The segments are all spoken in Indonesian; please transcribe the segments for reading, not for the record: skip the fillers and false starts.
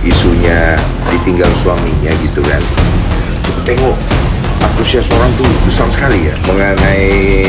isunya ditinggal suaminya gitu kan. Tengok antusias orang tuh besar sekali ya mengenai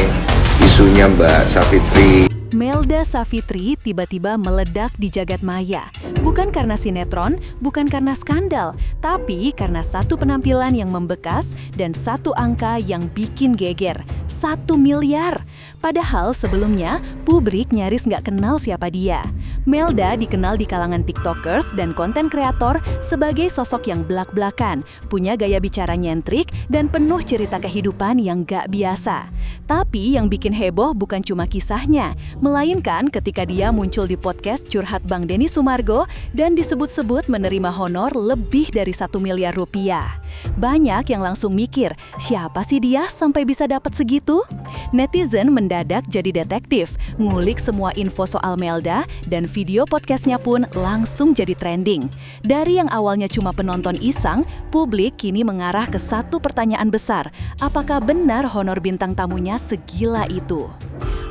isunya Mbak Savitri. Melda Savitri tiba-tiba meledak di jagat maya. Bukan karena sinetron, bukan karena skandal, tapi karena satu penampilan yang membekas dan satu angka yang bikin geger. 1 miliar. Padahal sebelumnya, publik nyaris nggak kenal siapa dia. Melda dikenal di kalangan TikTokers dan konten kreator sebagai sosok yang blak-blakan, punya gaya bicara nyentrik, dan penuh cerita kehidupan yang nggak biasa. Tapi yang bikin heboh bukan cuma kisahnya, melainkan ketika dia muncul di podcast Curhat Bang Denny Sumargo dan disebut-sebut menerima honor lebih dari 1 miliar rupiah. Banyak yang langsung mikir, siapa sih dia sampai bisa dapat segitu? Netizen mendadak jadi detektif, ngulik semua info soal Melda, dan video podcastnya pun langsung jadi trending. Dari yang awalnya cuma penonton iseng, publik kini mengarah ke satu pertanyaan besar, apakah benar honor bintang tamunya segila itu?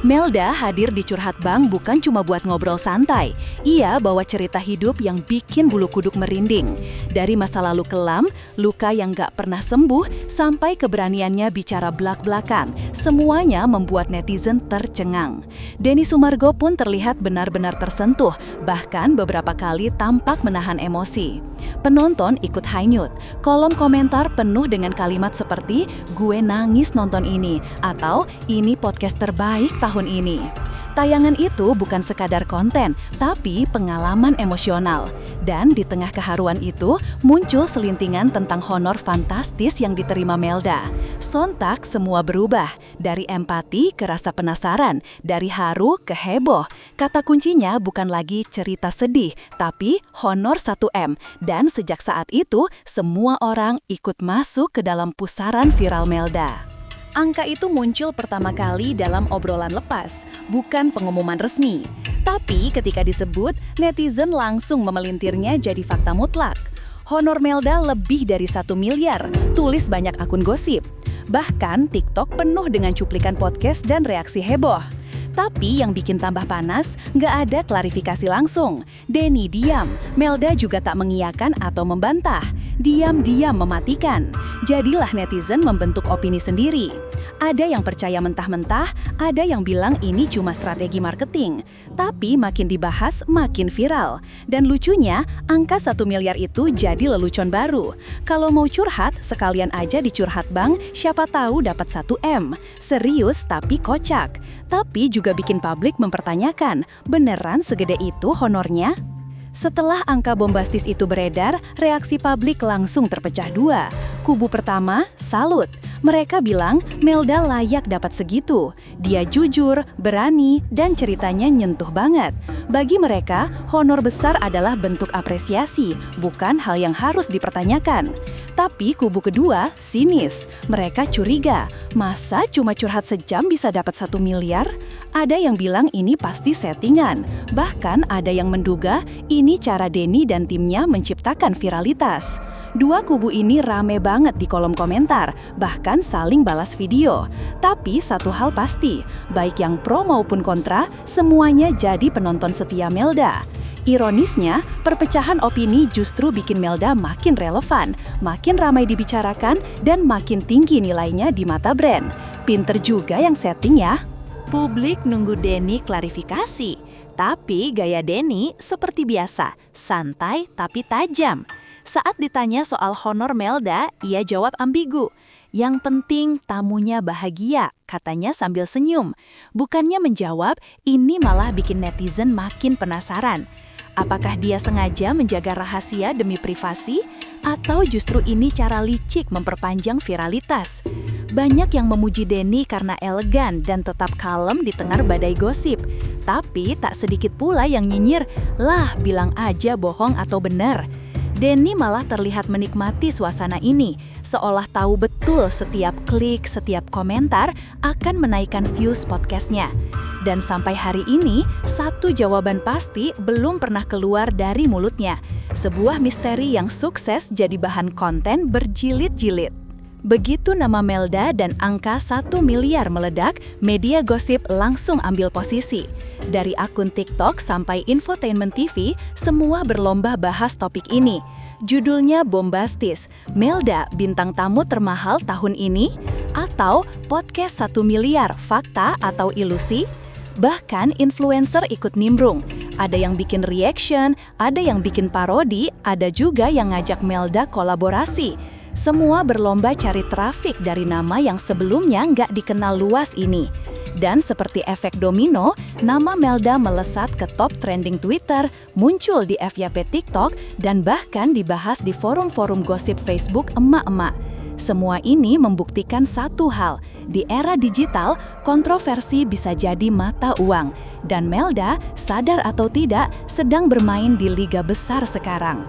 Melda hadir di Curhat Bang bukan cuma buat ngobrol santai. Ia bawa cerita hidup yang bikin bulu kuduk merinding. Dari masa lalu kelam, luka yang gak pernah sembuh, sampai keberaniannya bicara blak-blakan. Semuanya membuat netizen tercengang. Denny Sumargo pun terlihat benar-benar tersentuh, bahkan beberapa kali tampak menahan emosi. Penonton ikut hanyut. Kolom komentar penuh dengan kalimat seperti, "Gue nangis nonton ini," atau "Ini podcast terbaik tahun ini." Tayangan itu bukan sekadar konten, tapi pengalaman emosional. Dan di tengah keharuan itu, muncul selintingan tentang honor fantastis yang diterima Melda. Sontak semua berubah, dari empati ke rasa penasaran, dari haru ke heboh. Kata kuncinya bukan lagi cerita sedih, tapi honor 1M. Dan sejak saat itu, semua orang ikut masuk ke dalam pusaran viral Melda. Angka itu muncul pertama kali dalam obrolan lepas, bukan pengumuman resmi. Tapi ketika disebut, netizen langsung memelintirnya jadi fakta mutlak. Honor Melda lebih dari 1 miliar, tulis banyak akun gosip. Bahkan TikTok penuh dengan cuplikan podcast dan reaksi heboh. Tapi yang bikin tambah panas, nggak ada klarifikasi langsung. Denny diam, Melda juga tak mengiyakan atau membantah. Diam-diam mematikan. Jadilah netizen membentuk opini sendiri. Ada yang percaya mentah-mentah, ada yang bilang ini cuma strategi marketing. Tapi makin dibahas, makin viral. Dan lucunya, angka 1 miliar itu jadi lelucon baru. Kalau mau curhat, sekalian aja di Curhat Bang, siapa tahu dapat 1M. Serius tapi kocak. Tapi juga bikin publik mempertanyakan, beneran segede itu honornya? Setelah angka bombastis itu beredar, reaksi publik langsung terpecah dua. Kubu pertama, salut. Mereka bilang Melda layak dapat segitu. Dia jujur, berani, dan ceritanya nyentuh banget. Bagi mereka, honor besar adalah bentuk apresiasi, bukan hal yang harus dipertanyakan. Tapi kubu kedua, sinis. Mereka curiga, masa cuma curhat sejam bisa dapat 1 miliar? Ada yang bilang ini pasti settingan. Bahkan ada yang menduga ini cara Denny dan timnya menciptakan viralitas. Dua kubu ini rame banget di kolom komentar, bahkan saling balas video. Tapi satu hal pasti, baik yang pro maupun kontra, semuanya jadi penonton setia Melda. Ironisnya, perpecahan opini justru bikin Melda makin relevan, makin ramai dibicarakan, dan makin tinggi nilainya di mata brand. Pinter juga yang setting ya. Publik nunggu Denny klarifikasi, tapi gaya Denny seperti biasa, santai tapi tajam. Saat ditanya soal honor Melda, ia jawab ambigu. Yang penting tamunya bahagia, katanya sambil senyum. Bukannya menjawab, ini malah bikin netizen makin penasaran. Apakah dia sengaja menjaga rahasia demi privasi? Atau justru ini cara licik memperpanjang viralitas? Banyak yang memuji Denny karena elegan dan tetap kalem di tengah badai gosip. Tapi tak sedikit pula yang nyinyir, lah bilang aja bohong atau benar. Denny malah terlihat menikmati suasana ini, seolah tahu betul setiap klik, setiap komentar akan menaikkan views podcastnya. Dan sampai hari ini, satu jawaban pasti belum pernah keluar dari mulutnya. Sebuah misteri yang sukses jadi bahan konten berjilid-jilid. Begitu nama Melda dan angka 1 miliar meledak, media gosip langsung ambil posisi. Dari akun TikTok sampai infotainment TV, semua berlomba bahas topik ini. Judulnya bombastis, Melda bintang tamu termahal tahun ini? Atau podcast 1 miliar, fakta atau ilusi? Bahkan influencer ikut nimbrung. Ada yang bikin reaction, ada yang bikin parodi, ada juga yang ngajak Melda kolaborasi. Semua berlomba cari trafik dari nama yang sebelumnya nggak dikenal luas ini. Dan seperti efek domino, nama Melda melesat ke top trending Twitter, muncul di FYP TikTok, dan bahkan dibahas di forum-forum gosip Facebook emak-emak. Semua ini membuktikan satu hal, di era digital, kontroversi bisa jadi mata uang. Dan Melda, sadar atau tidak, sedang bermain di liga besar sekarang.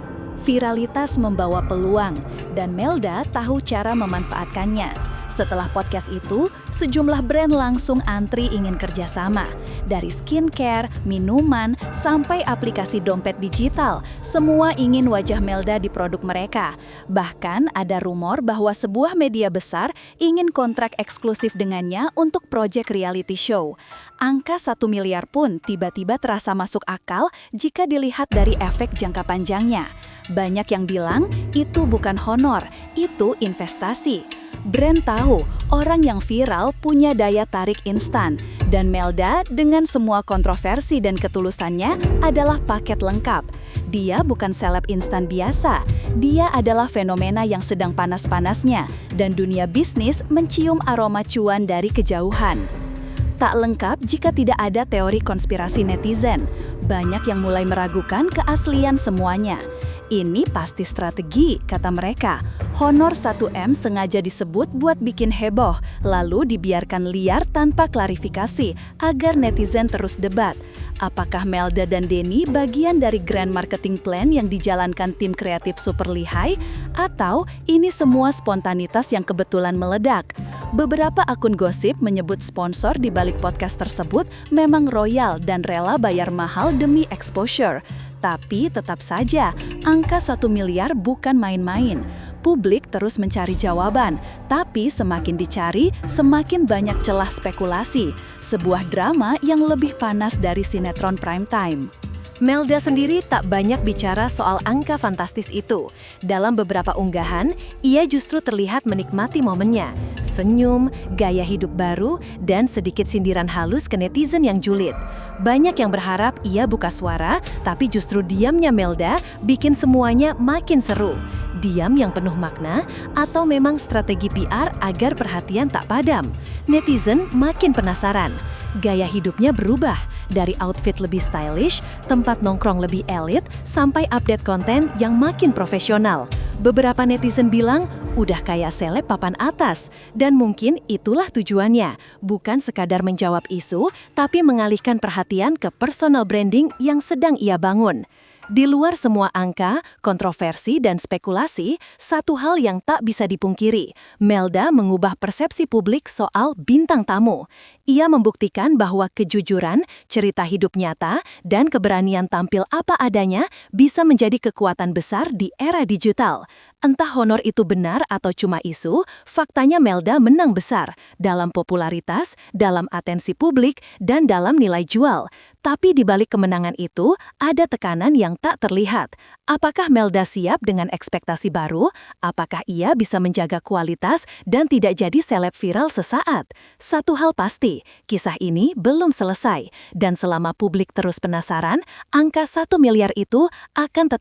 Viralitas membawa peluang, dan Melda tahu cara memanfaatkannya. Setelah podcast itu, sejumlah brand langsung antri ingin kerjasama. Dari skincare, minuman, sampai aplikasi dompet digital, semua ingin wajah Melda di produk mereka. Bahkan ada rumor bahwa sebuah media besar ingin kontrak eksklusif dengannya untuk proyek reality show. Angka 1 miliar pun tiba-tiba terasa masuk akal jika dilihat dari efek jangka panjangnya. Banyak yang bilang itu bukan honor, itu investasi. Brand tahu orang yang viral punya daya tarik instan, dan Melda dengan semua kontroversi dan ketulusannya adalah paket lengkap. Dia bukan seleb instan biasa, dia adalah fenomena yang sedang panas-panasnya, dan dunia bisnis mencium aroma cuan dari kejauhan. Tak lengkap jika tidak ada teori konspirasi netizen. Banyak yang mulai meragukan keaslian semuanya. Ini pasti strategi, kata mereka. Honor 1M sengaja disebut buat bikin heboh, lalu dibiarkan liar tanpa klarifikasi agar netizen terus debat. Apakah Melda dan Denny bagian dari grand marketing plan yang dijalankan tim kreatif super lihai? Atau ini semua spontanitas yang kebetulan meledak? Beberapa akun gosip menyebut sponsor di balik podcast tersebut memang royal dan rela bayar mahal demi exposure. Tapi tetap saja, angka 1 miliar bukan main-main. Publik terus mencari jawaban, tapi semakin dicari, semakin banyak celah spekulasi. Sebuah drama yang lebih panas dari sinetron prime time. Melda sendiri tak banyak bicara soal angka fantastis itu. Dalam beberapa unggahan, ia justru terlihat menikmati momennya. Senyum, gaya hidup baru, dan sedikit sindiran halus ke netizen yang julid. Banyak yang berharap ia buka suara, tapi justru diamnya Melda bikin semuanya makin seru. Diam yang penuh makna, atau memang strategi PR agar perhatian tak padam? Netizen makin penasaran. Gaya hidupnya berubah, dari outfit lebih stylish, tempat nongkrong lebih elit, sampai update konten yang makin profesional. Beberapa netizen bilang, udah kayak seleb papan atas. Dan mungkin itulah tujuannya, bukan sekadar menjawab isu, tapi mengalihkan perhatian ke personal branding yang sedang ia bangun. Di luar semua angka, kontroversi, dan spekulasi, satu hal yang tak bisa dipungkiri, Melda mengubah persepsi publik soal bintang tamu. Ia membuktikan bahwa kejujuran, cerita hidup nyata, dan keberanian tampil apa adanya bisa menjadi kekuatan besar di era digital. Entah honor itu benar atau cuma isu, faktanya Melda menang besar dalam popularitas, dalam atensi publik, dan dalam nilai jual. Tapi di balik kemenangan itu, ada tekanan yang tak terlihat. Apakah Melda siap dengan ekspektasi baru? Apakah ia bisa menjaga kualitas dan tidak jadi seleb viral sesaat? Satu hal pasti, kisah ini belum selesai. Dan selama publik terus penasaran, angka 1 miliar itu akan tetap